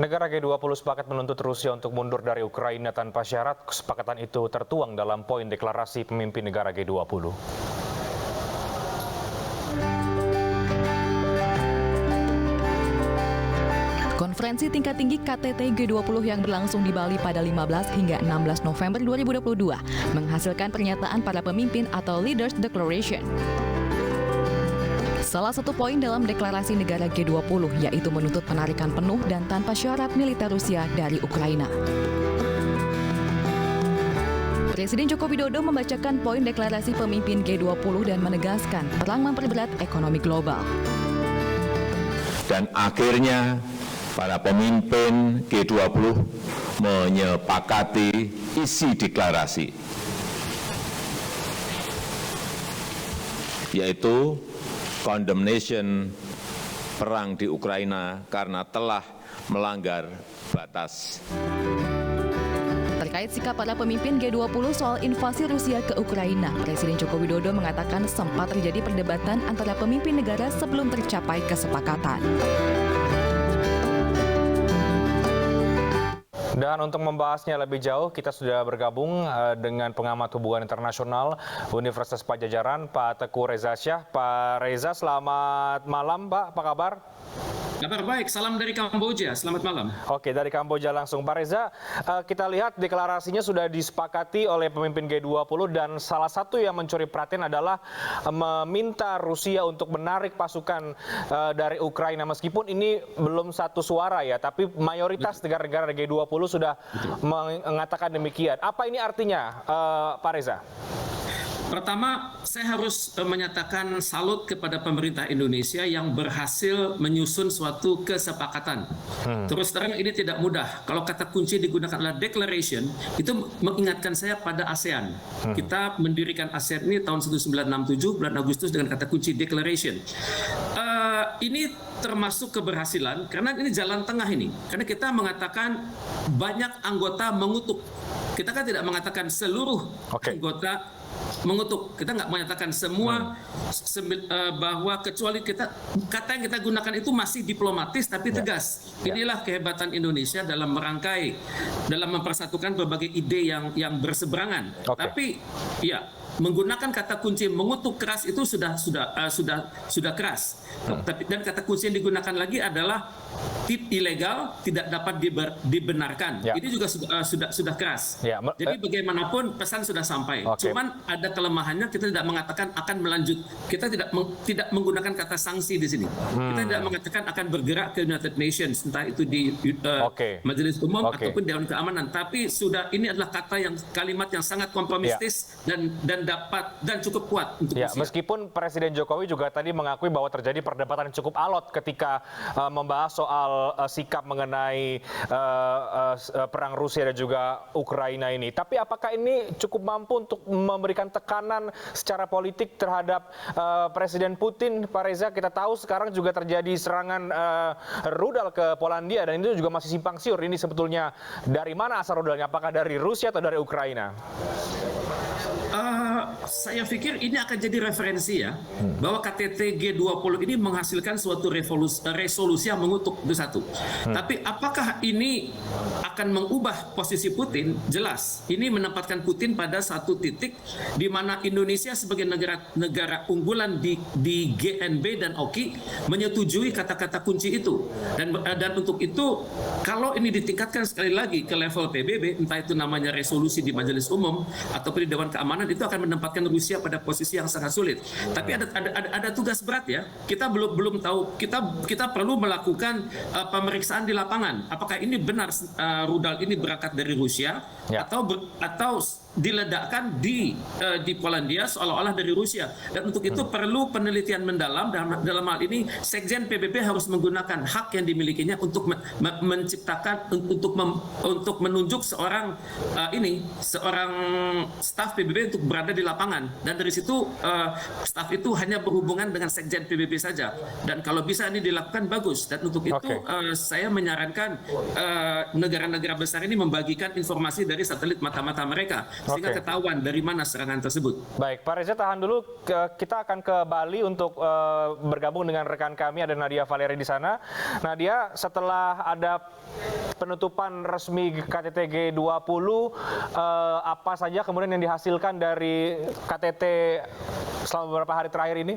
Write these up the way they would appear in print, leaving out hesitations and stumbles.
Negara G20 sepakat menuntut Rusia untuk mundur dari Ukraina tanpa syarat. Kesepakatan itu tertuang dalam poin deklarasi pemimpin negara G20. Konferensi tingkat tinggi KTT G20 yang berlangsung di Bali pada 15 hingga 16 November 2022 menghasilkan pernyataan para pemimpin atau Leaders Declaration. Salah satu poin dalam deklarasi negara G20 yaitu menuntut penarikan penuh dan tanpa syarat militer Rusia dari Ukraina. Presiden Joko Widodo membacakan poin deklarasi pemimpin G20 dan menegaskan perang memperberat ekonomi global. Dan akhirnya para pemimpin G20 menyepakati isi deklarasi, yaitu condemnation perang di Ukraina karena telah melanggar batas. Terkait sikap para pemimpin G20 soal invasi Rusia ke Ukraina, Presiden Joko Widodo mengatakan sempat terjadi perdebatan antara pemimpin negara sebelum tercapai kesepakatan. Dan untuk membahasnya lebih jauh, kita sudah bergabung dengan pengamat hubungan internasional Universitas Padjadjaran, Pak Teguh Reza Shah. Pak Reza, selamat malam Pak, apa kabar? Kabar baik, salam dari Kamboja, selamat malam. Oke, dari Kamboja langsung. Pak Reza, kita lihat deklarasinya sudah disepakati oleh pemimpin G20 dan salah satu yang mencuri perhatian adalah meminta Rusia untuk menarik pasukan dari Ukraina. Meskipun ini belum satu suara ya, tapi mayoritas negara-negara G20 sudah mengatakan demikian. Apa ini artinya, Pak Reza? Pertama, saya harus menyatakan salut kepada pemerintah Indonesia yang berhasil menyusun suatu kesepakatan. Terus terang ini tidak mudah. Kalau kata kunci digunakan adalah declaration, itu mengingatkan saya pada ASEAN. Kita mendirikan ASEAN ini tahun 1967, bulan Agustus dengan kata kunci declaration. Ini termasuk keberhasilan karena ini jalan tengah ini. Karena kita mengatakan banyak anggota mengutuk. Kita kan tidak mengatakan seluruh anggota mengutuk. Kita nggak menyatakan semua bahwa kecuali kata yang kita gunakan itu masih diplomatis tapi tegas. Inilah kehebatan Indonesia dalam merangkai, dalam mempersatukan berbagai ide yang berseberangan. Tapi ya, menggunakan kata kunci mengutuk keras itu sudah keras. Dan kata kunci yang digunakan lagi adalah ilegal, tidak dapat dibenarkan. Ini juga sudah keras. Jadi bagaimanapun pesan sudah sampai. Cuman ada kelemahannya, kita tidak mengatakan akan melanjut. Kita tidak menggunakan kata sanksi di sini. Kita tidak mengatakan akan bergerak ke United Nations, entah itu di Majelis Umum ataupun Dewan Keamanan. Tapi ini adalah kalimat yang sangat kompromistis dan cukup kuat untuk Rusia. Meskipun Presiden Jokowi juga tadi mengakui bahwa terjadi perdebatan yang cukup alot ketika membahas soal sikap mengenai perang Rusia dan juga Ukraina ini. Tapi apakah ini cukup mampu untuk memberikan tekanan secara politik terhadap Presiden Putin, Pak Reza? Kita tahu sekarang juga terjadi serangan rudal ke Polandia dan itu juga masih simpang siur. Ini sebetulnya dari mana asal rudalnya? Apakah dari Rusia atau dari Ukraina? Saya pikir ini akan jadi referensi ya, bahwa KTT G20 ini menghasilkan suatu resolusi yang mengutuk, itu satu. Tapi apakah ini akan mengubah posisi Putin? Jelas, ini menempatkan Putin pada satu titik di mana Indonesia sebagai negara unggulan di GNB dan OKI menyetujui kata-kata kunci itu. Dan untuk itu, kalau ini ditingkatkan sekali lagi ke level PBB, entah itu namanya resolusi di Majelis Umum ataupun di Dewan Keamanan, itu akan menempatkan Rusia pada posisi yang sangat sulit. Tapi ada tugas berat ya. Kita belum tahu. Kita perlu melakukan pemeriksaan di lapangan. Apakah ini benar rudal ini berangkat dari Rusia atau diledakkan di Polandia seolah-olah dari Rusia. Dan untuk itu perlu penelitian mendalam. Dalam hal ini Sekjen PBB harus menggunakan hak yang dimilikinya untuk menciptakan untuk menunjuk seorang staf PBB untuk berada di lapangan. Dan dari situ staf itu hanya berhubungan dengan Sekjen PBB saja. Dan kalau bisa ini dilakukan bagus. Dan untuk itu saya menyarankan negara-negara besar ini membagikan informasi dari satelit mata-mata mereka. sehingga Oke. ketahuan dari mana serangan tersebut. Baik, Pak Reza tahan dulu. Kita akan ke Bali untuk bergabung dengan rekan kami, ada Nadia Valeri di sana. Nadia, setelah ada penutupan resmi KTT G20, apa saja kemudian yang dihasilkan dari KTT selama beberapa hari terakhir ini?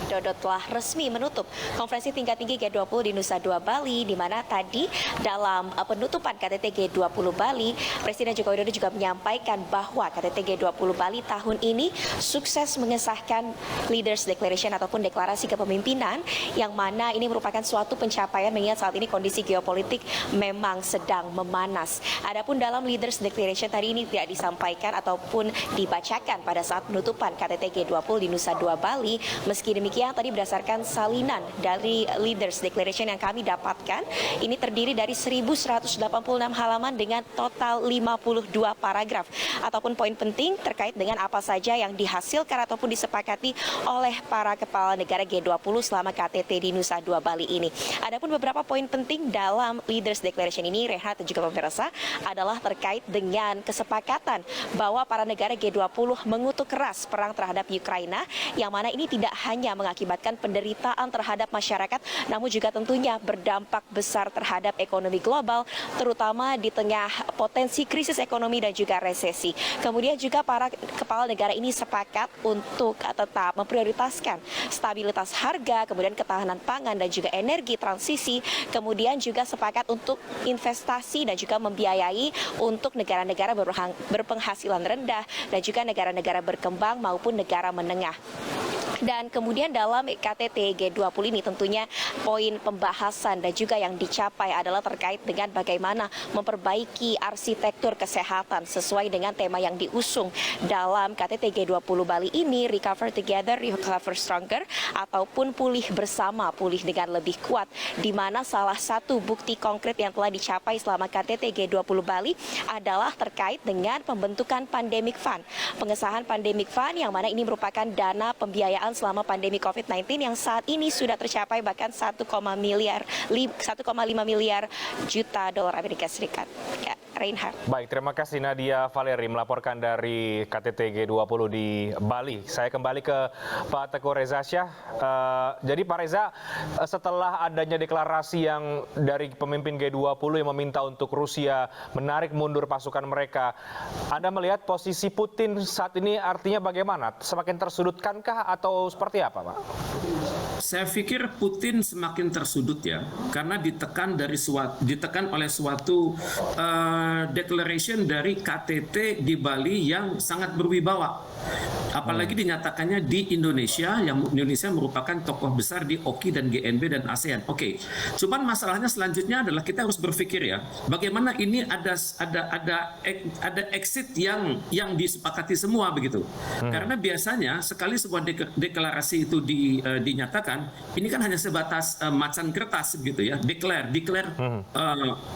Widodo telah resmi menutup konferensi tingkat tinggi G20 di Nusa Dua Bali, di mana tadi dalam penutupan KTT G20 Bali, Presiden Joko Widodo juga menyampaikan bahwa KTT G20 Bali tahun ini sukses mengesahkan Leaders Declaration ataupun deklarasi kepemimpinan, yang mana ini merupakan suatu pencapaian mengingat saat ini kondisi geopolitik memang sedang memanas. Adapun dalam Leaders Declaration tadi ini tidak disampaikan ataupun dibacakan pada saat penutupan KTT G20 di Nusa Dua Bali. Meski demikian, tadi berdasarkan salinan dari Leaders Declaration yang kami dapatkan, ini terdiri dari 1186 halaman dengan total 52 paragraf ataupun poin penting terkait dengan apa saja yang dihasilkan ataupun disepakati oleh para kepala negara G20 selama KTT di Nusa Dua Bali ini. Adapun beberapa poin penting dalam Leaders Declaration ini, Rehat dan juga pemirsa, adalah terkait dengan kesepakatan bahwa para negara G20 mengutuk keras perang terhadap Ukraina, yang mana ini tidak hanya mengakibatkan penderitaan terhadap masyarakat, namun juga tentunya berdampak besar terhadap ekonomi global, terutama di tengah potensi krisis ekonomi dan juga resesi. Kemudian juga para kepala negara ini sepakat untuk tetap memprioritaskan stabilitas harga, kemudian ketahanan pangan dan juga energi transisi, kemudian juga sepakat untuk investasi dan juga membiayai untuk negara-negara berpenghasilan rendah dan juga negara-negara berkembang maupun negara menengah. Dan kemudian dalam KTT G20 ini tentunya poin pembahasan dan juga yang dicapai adalah terkait dengan bagaimana memperbaiki arsitektur kesehatan sesuai dengan tema yang diusung dalam KTT G20 Bali ini, Recover Together, Recover Stronger, ataupun pulih bersama, pulih dengan lebih kuat, di mana salah satu bukti konkret yang telah dicapai selama KTT G20 Bali adalah terkait dengan pembentukan Pandemic Fund. Pengesahan Pandemic Fund yang mana ini merupakan dana pembiayaan selama pandemi COVID-19 yang saat ini sudah tercapai bahkan 1,5 miliar juta dolar Amerika Serikat. Ya, Reinhard. Baik, terima kasih Nadia Valeri melaporkan dari KTT G20 di Bali. Saya kembali ke Pak Teguh Reza Syah. Jadi Pak Reza, setelah adanya deklarasi yang dari pemimpin G20 yang meminta untuk Rusia menarik mundur pasukan mereka, Anda melihat posisi Putin saat ini artinya bagaimana? Semakin tersudutkankah atau seperti apa, Pak? Saya pikir Putin semakin tersudut ya, karena ditekan oleh suatu declaration dari KTT di Bali yang sangat berwibawa. Apalagi dinyatakannya di Indonesia, yang Indonesia merupakan tokoh besar di OKI dan GNB dan ASEAN. Oke, cuman masalahnya selanjutnya adalah kita harus berpikir ya, bagaimana ini ada exit yang disepakati semua begitu. Karena biasanya sekali sebuah deklarasi itu dinyatakan, ini kan hanya sebatas macan kertas begitu ya, declare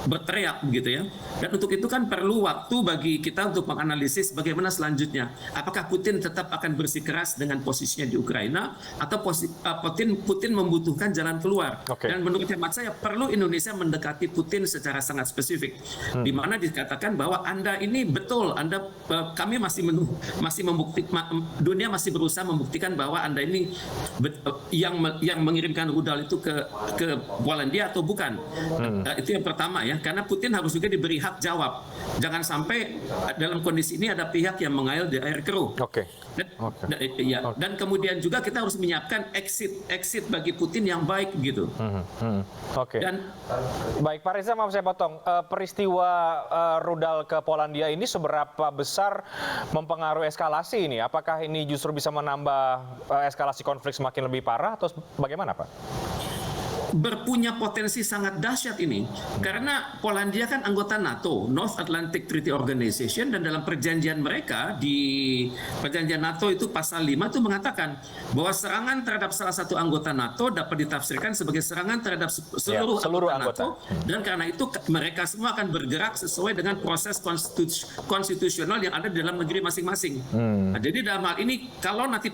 berteriak begitu ya. Dan untuk itu kan perlu waktu bagi kita untuk menganalisis bagaimana selanjutnya. Apakah Putin tetap akan bersikeras dengan posisinya di Ukraina, atau Putin membutuhkan jalan keluar. Okay. Dan menurut hemat saya perlu Indonesia mendekati Putin secara sangat spesifik, di mana dikatakan bahwa Anda ini betul, kami masih membuktikan, dunia masih berusaha membuktikan bahwa Anda ini yang mengirimkan rudal itu ke Polandia atau bukan. Itu yang pertama ya, karena Putin harus juga diberi hak jawab. Jangan sampai dalam kondisi ini ada pihak yang mengail di air keruh. Oke. Dan kemudian juga kita harus menyiapkan exit bagi Putin yang baik gitu. Oke. Baik, Pak Reza, maaf saya potong. Peristiwa rudal ke Polandia ini seberapa besar mempengaruhi eskalasi ini? Apakah ini justru bisa menambah eskalasi konflik semakin lebih parah atau bagaimana, Pak? Berpunya potensi sangat dahsyat ini, karena Polandia kan anggota NATO, North Atlantic Treaty Organization, dan dalam perjanjian mereka di perjanjian NATO itu pasal 5 itu mengatakan bahwa serangan terhadap salah satu anggota NATO dapat ditafsirkan sebagai serangan terhadap seluruh anggota NATO, dan karena itu mereka semua akan bergerak sesuai dengan proses konstitusional yang ada di dalam negeri masing-masing. Nah, jadi dalam hal ini kalau nanti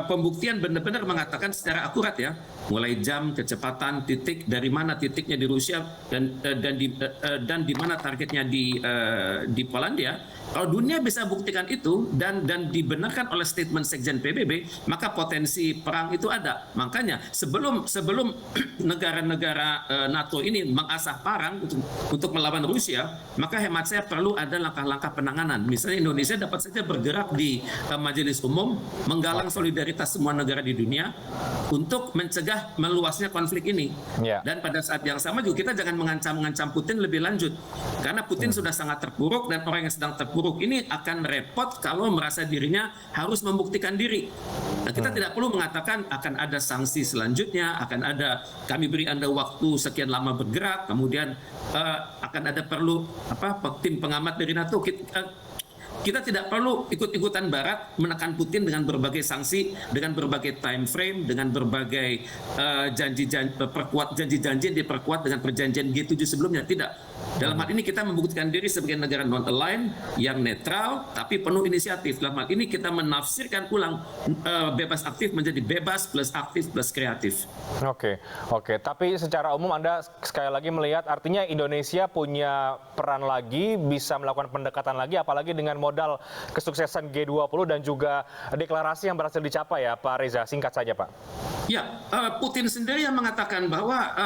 pembuktian benar-benar mengatakan secara akurat ya, mulai jam, kecepatan, pemetaan titik, dari mana titiknya di Rusia dan di mana targetnya di Polandia. Kalau dunia bisa buktikan itu dan dibenarkan oleh statement Sekjen PBB, maka potensi perang itu ada. Makanya sebelum negara-negara NATO ini mengasah perang untuk melawan Rusia, maka hemat saya perlu ada langkah-langkah penanganan. Misalnya Indonesia dapat saja bergerak di Majelis Umum, menggalang solidaritas semua negara di dunia untuk mencegah meluasnya konflik ini. Dan pada saat yang sama juga kita jangan mengancam Putin lebih lanjut, karena Putin sudah sangat terpuruk dan orang yang sedang terpuruk ini akan repot kalau merasa dirinya harus membuktikan diri. Nah, kita tidak perlu mengatakan akan ada sanksi selanjutnya, akan ada kami beri Anda waktu sekian lama bergerak, kemudian akan ada perlu tim pengamat dari NATO. Kita tidak perlu ikut-ikutan Barat menekan Putin dengan berbagai sanksi, dengan berbagai time frame, dengan berbagai janji-janji yang diperkuat dengan perjanjian G7 sebelumnya. Tidak. Dalam hal ini kita membuktikan diri sebagai negara non-aligned yang netral tapi penuh inisiatif. Dalam hal ini kita menafsirkan ulang bebas aktif menjadi bebas plus aktif plus kreatif. Oke. Tapi secara umum Anda sekali lagi melihat artinya Indonesia punya peran lagi, bisa melakukan pendekatan lagi, apalagi dengan modal kesuksesan G20 dan juga deklarasi yang berhasil dicapai ya Pak Reza. Singkat saja Pak. Ya, Putin sendiri yang mengatakan bahwa,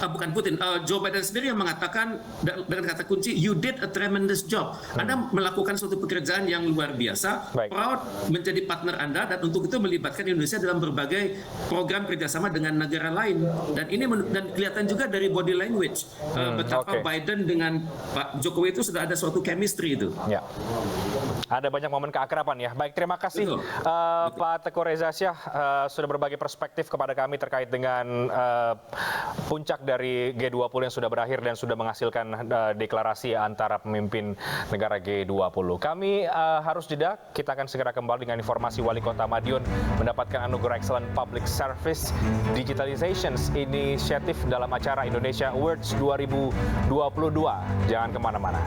bukan Putin, Joe Biden sendiri yang mengatakan dengan kata kunci, you did a tremendous job. Anda melakukan suatu pekerjaan yang luar biasa, proud menjadi partner Anda, dan untuk itu melibatkan Indonesia dalam berbagai program kerjasama dengan negara lain. Dan ini dan kelihatan juga dari body language, betapa Biden dengan Pak Jokowi itu sudah ada suatu chemistry itu. Ya. Ada banyak momen keakraban ya. Baik, terima kasih Pak Teguh Reza Syah sudah berbagi perspektif kepada kami terkait dengan puncak dari G20 yang sudah berakhir dan sudah menghasilkan deklarasi antara pemimpin negara G20. Kami harus jeda, kita akan segera kembali dengan informasi Wali Kota Madiun mendapatkan anugerah Excellent Public Service Digitalization Initiative dalam acara Indonesia Awards 2022. Jangan kemana-mana.